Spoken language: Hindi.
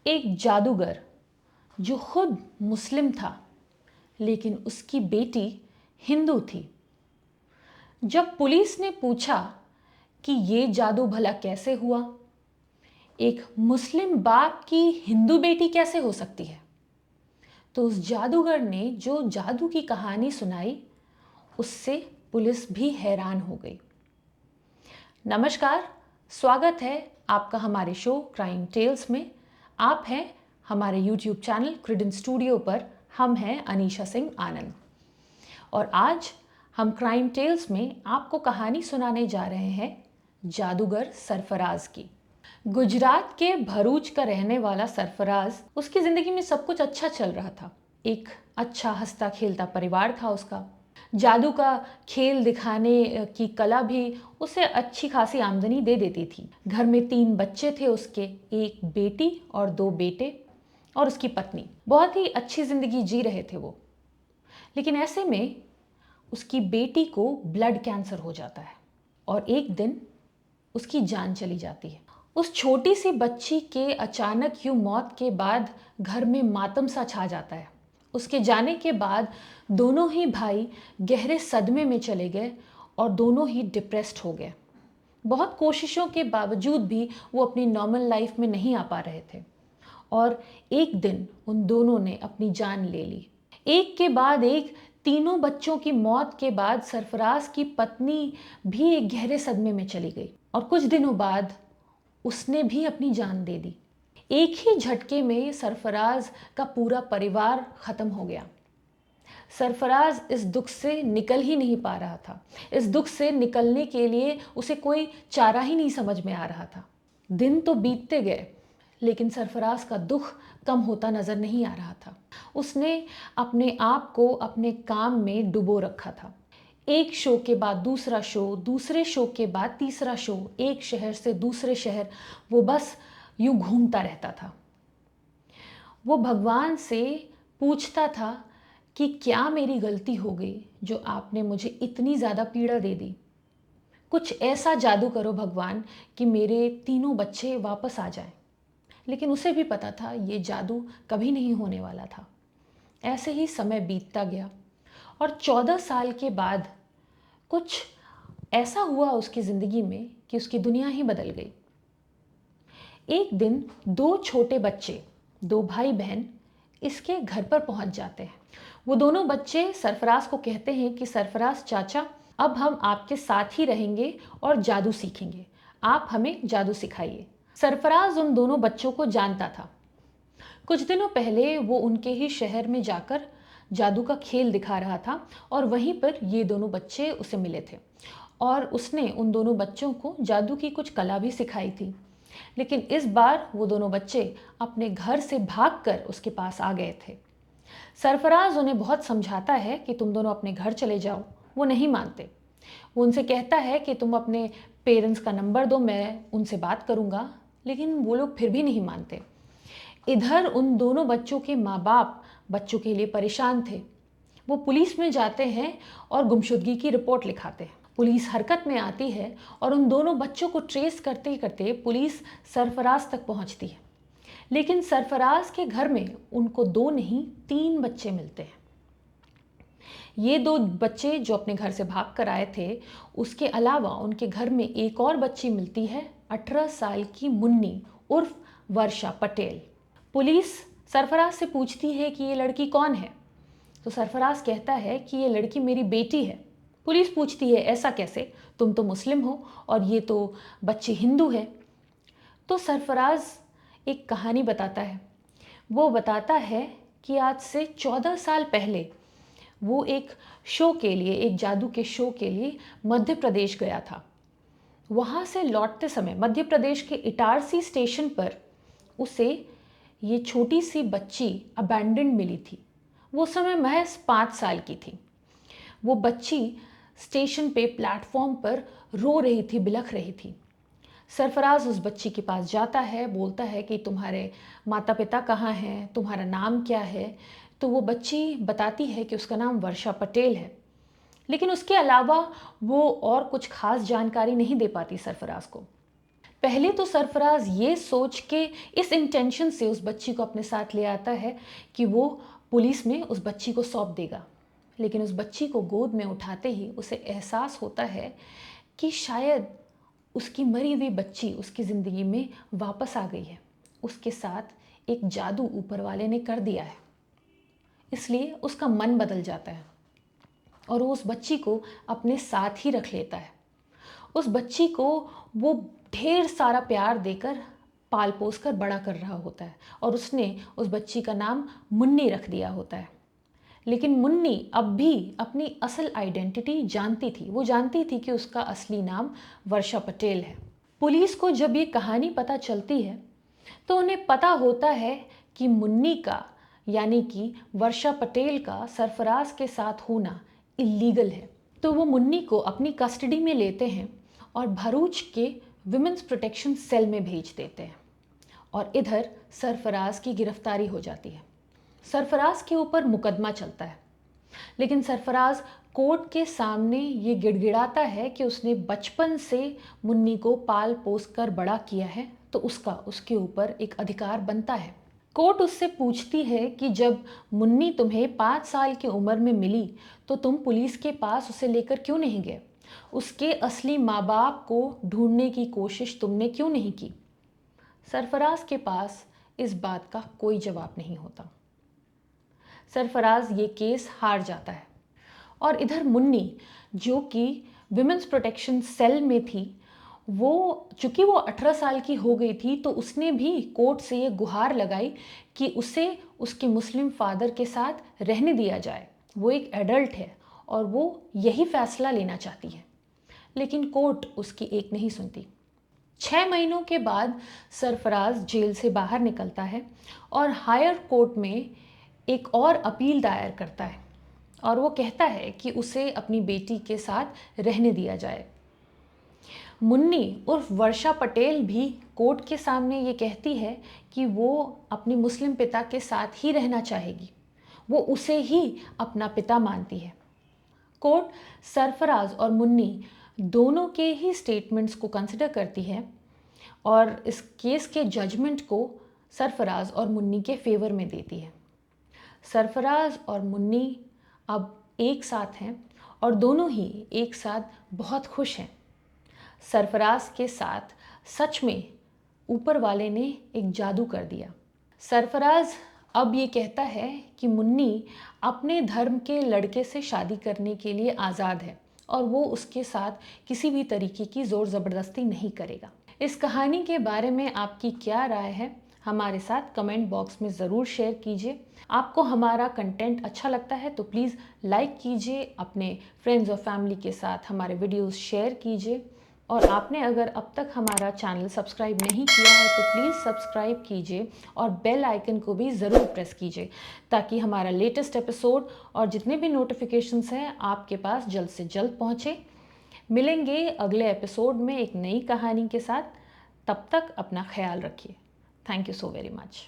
एक जादूगर जो खुद मुस्लिम था लेकिन उसकी बेटी हिंदू थी। जब पुलिस ने पूछा कि ये जादू भला कैसे हुआ, एक मुस्लिम बाप की हिंदू बेटी कैसे हो सकती है, तो उस जादूगर ने जो जादू की कहानी सुनाई उससे पुलिस भी हैरान हो गई। नमस्कार, स्वागत है आपका हमारे शो क्राइम टेल्स में। आप हैं हमारे YouTube चैनल क्रिडन स्टूडियो पर। हम हैं अनीशा सिंह आनंद और आज हम क्राइम टेल्स में आपको कहानी सुनाने जा रहे हैं जादूगर सरफराज की। गुजरात के भरूच का रहने वाला सरफराज, उसकी ज़िंदगी में सब कुछ अच्छा चल रहा था। एक अच्छा हंसता खेलता परिवार था उसका। जादू का खेल दिखाने की कला भी उसे अच्छी खासी आमदनी दे देती थी। घर में 3 बच्चे थे उसके, एक बेटी और 2 बेटे और उसकी पत्नी। बहुत ही अच्छी ज़िंदगी जी रहे थे वो। लेकिन ऐसे में उसकी बेटी को ब्लड कैंसर हो जाता है और एक दिन उसकी जान चली जाती है। उस छोटी सी बच्ची के अचानक यूं मौत के बाद घर में मातम सा छा जाता है। उसके जाने के बाद दोनों ही भाई गहरे सदमे में चले गए और दोनों ही डिप्रेस्ड हो गए। बहुत कोशिशों के बावजूद भी वो अपनी नॉर्मल लाइफ में नहीं आ पा रहे थे और एक दिन उन दोनों ने अपनी जान ले ली। एक के बाद एक तीनों बच्चों की मौत के बाद सरफराज की पत्नी भी एक गहरे सदमे में चली गई और कुछ दिनों बाद उसने भी अपनी जान दे दी। एक ही झटके में सरफराज का पूरा परिवार खत्म हो गया। सरफराज इस दुख से निकल ही नहीं पा रहा था। इस दुख से निकलने के लिए उसे कोई चारा ही नहीं समझ में आ रहा था। दिन तो बीतते गए लेकिन सरफराज का दुख कम होता नजर नहीं आ रहा था। उसने अपने आप को अपने काम में डुबो रखा था। एक शो के बाद दूसरा शो, दूसरे शो के बाद तीसरा शो, एक शहर से दूसरे शहर वो बस यूं घूमता रहता था। वो भगवान से पूछता था कि क्या मेरी गलती हो गई जो आपने मुझे इतनी ज़्यादा पीड़ा दे दी। कुछ ऐसा जादू करो भगवान कि मेरे तीनों बच्चे वापस आ जाएं। लेकिन उसे भी पता था ये जादू कभी नहीं होने वाला था। ऐसे ही समय बीतता गया और 14 साल के बाद कुछ ऐसा हुआ उसकी ज़िंदगी में कि उसकी दुनिया ही बदल गई। एक दिन 2 छोटे बच्चे, 2 भाई बहन इसके घर पर पहुंच जाते हैं। वो दोनों बच्चे सरफराज को कहते हैं कि सरफराज चाचा, अब हम आपके साथ ही रहेंगे और जादू सीखेंगे। आप हमें जादू सिखाइए। सरफराज उन दोनों बच्चों को जानता था। कुछ दिनों पहले वो उनके ही शहर में जाकर जादू का खेल दिखा रहा था और वहीं पर ये दोनों बच्चे उसे मिले थे और उसने उन दोनों बच्चों को जादू की कुछ कला भी सिखाई थी। लेकिन इस बार वो दोनों बच्चे अपने घर से भागकर उसके पास आ गए थे। सरफराज उन्हें बहुत समझाता है कि तुम दोनों अपने घर चले जाओ। वो नहीं मानते। वो उनसे कहता है कि तुम अपने पेरेंट्स का नंबर दो, मैं उनसे बात करूँगा। लेकिन वो लोग फिर भी नहीं मानते। इधर उन दोनों बच्चों के माँ बाप बच्चों के लिए परेशान थे। वो पुलिस में जाते हैं और गुमशुदगी की रिपोर्ट लिखाते हैं। पुलिस हरकत में आती है और उन दोनों बच्चों को ट्रेस करते करते पुलिस सरफराज तक पहुंचती है। लेकिन सरफराज के घर में उनको 2 नहीं 3 बच्चे मिलते हैं। ये 2 बच्चे जो अपने घर से भाग कर आए थे, उसके अलावा उनके घर में एक और बच्ची मिलती है, 18 साल की मुन्नी उर्फ वर्षा पटेल। पुलिस सरफराज से पूछती है कि ये लड़की कौन है, तो सरफराज कहता है कि ये लड़की मेरी बेटी है। पुलिस पूछती है ऐसा कैसे, तुम तो मुस्लिम हो और ये तो बच्ची हिंदू है। तो सरफराज एक कहानी बताता है। वो बताता है कि आज से 14 साल पहले वो एक शो के लिए, एक जादू के शो के लिए मध्य प्रदेश गया था। वहाँ से लौटते समय मध्य प्रदेश के इटारसी स्टेशन पर उसे ये छोटी सी बच्ची अबैंडन्ड मिली थी। वो समय महज 5 साल की थी। वो बच्ची स्टेशन पे प्लेटफॉर्म पर रो रही थी, बिलख रही थी। सरफराज उस बच्ची के पास जाता है, बोलता है कि तुम्हारे माता पिता कहाँ हैं, तुम्हारा नाम क्या है। तो वो बच्ची बताती है कि उसका नाम वर्षा पटेल है। लेकिन उसके अलावा वो और कुछ खास जानकारी नहीं दे पाती सरफराज को। पहले तो सरफराज ये सोच के इस इंटेंशन से उस बच्ची को अपने साथ ले आता है कि वो पुलिस में उस बच्ची को सौंप देगा, लेकिन उस बच्ची को गोद में उठाते ही उसे एहसास होता है कि शायद उसकी मरी हुई बच्ची उसकी ज़िंदगी में वापस आ गई है। उसके साथ एक जादू ऊपर वाले ने कर दिया है, इसलिए उसका मन बदल जाता है और वो उस बच्ची को अपने साथ ही रख लेता है। उस बच्ची को वो ढेर सारा प्यार देकर पाल पोस कर बड़ा कर रहा होता है और उसने उस बच्ची का नाम मुन्नी रख दिया होता है। लेकिन मुन्नी अब भी अपनी असल आइडेंटिटी जानती थी। वो जानती थी कि उसका असली नाम वर्षा पटेल है। पुलिस को जब ये कहानी पता चलती है तो उन्हें पता होता है कि मुन्नी का यानी कि वर्षा पटेल का सरफराज के साथ होना इलीगल है। तो वो मुन्नी को अपनी कस्टडी में लेते हैं और भरूच के विमेंस प्रोटेक्शन सेल में भेज देते हैं और इधर सरफराज की गिरफ्तारी हो जाती है। सरफराज के ऊपर मुकदमा चलता है, लेकिन सरफराज कोर्ट के सामने ये गिड़गिड़ाता है कि उसने बचपन से मुन्नी को पाल पोस कर बड़ा किया है, तो उसके ऊपर एक अधिकार बनता है। कोर्ट उससे पूछती है कि जब मुन्नी तुम्हें 5 साल की उम्र में मिली तो तुम पुलिस के पास उसे लेकर क्यों नहीं गए? उसके असली माँ बाप को ढूंढने की कोशिश तुमने क्यों नहीं की? सरफराज के पास इस बात का कोई जवाब नहीं होता। सरफराज ये केस हार जाता है और इधर मुन्नी, जो कि विमेंस प्रोटेक्शन सेल में थी, चूँकि वो 18 साल की हो गई थी, तो उसने भी कोर्ट से ये गुहार लगाई कि उसे उसके मुस्लिम फादर के साथ रहने दिया जाए। वो एक एडल्ट है और वो यही फैसला लेना चाहती है, लेकिन कोर्ट उसकी एक नहीं सुनती। 6 महीनों के बाद सरफराज जेल से बाहर निकलता है और हायर कोर्ट में एक और अपील दायर करता है और वो कहता है कि उसे अपनी बेटी के साथ रहने दिया जाए। मुन्नी उर्फ वर्षा पटेल भी कोर्ट के सामने ये कहती है कि वो अपने मुस्लिम पिता के साथ ही रहना चाहेगी। वो उसे ही अपना पिता मानती है। कोर्ट सरफराज और मुन्नी दोनों के ही स्टेटमेंट्स को कंसिडर करती है और इस केस के जजमेंट को सरफराज और मुन्नी के फेवर में देती है। सरफराज और मुन्नी अब एक साथ हैं और दोनों ही एक साथ बहुत खुश हैं। सरफराज के साथ सच में ऊपर वाले ने एक जादू कर दिया। सरफराज अब ये कहता है कि मुन्नी अपने धर्म के लड़के से शादी करने के लिए आज़ाद है और वो उसके साथ किसी भी तरीके की ज़ोर ज़बरदस्ती नहीं करेगा। इस कहानी के बारे में आपकी क्या राय है, हमारे साथ कमेंट बॉक्स में ज़रूर शेयर कीजिए। आपको हमारा कंटेंट अच्छा लगता है तो प्लीज़ लाइक कीजिए, अपने फ्रेंड्स और फैमिली के साथ हमारे वीडियोस शेयर कीजिए और आपने अगर अब तक हमारा चैनल सब्सक्राइब नहीं किया है तो प्लीज़ सब्सक्राइब कीजिए और बेल आइकन को भी ज़रूर प्रेस कीजिए ताकि हमारा लेटेस्ट एपिसोड और जितने भी नोटिफिकेशंस हैं आपके पास जल्द से जल्द पहुँचे। मिलेंगे अगले एपिसोड में एक नई कहानी के साथ। तब तक अपना ख्याल रखिए। Thank you so very much.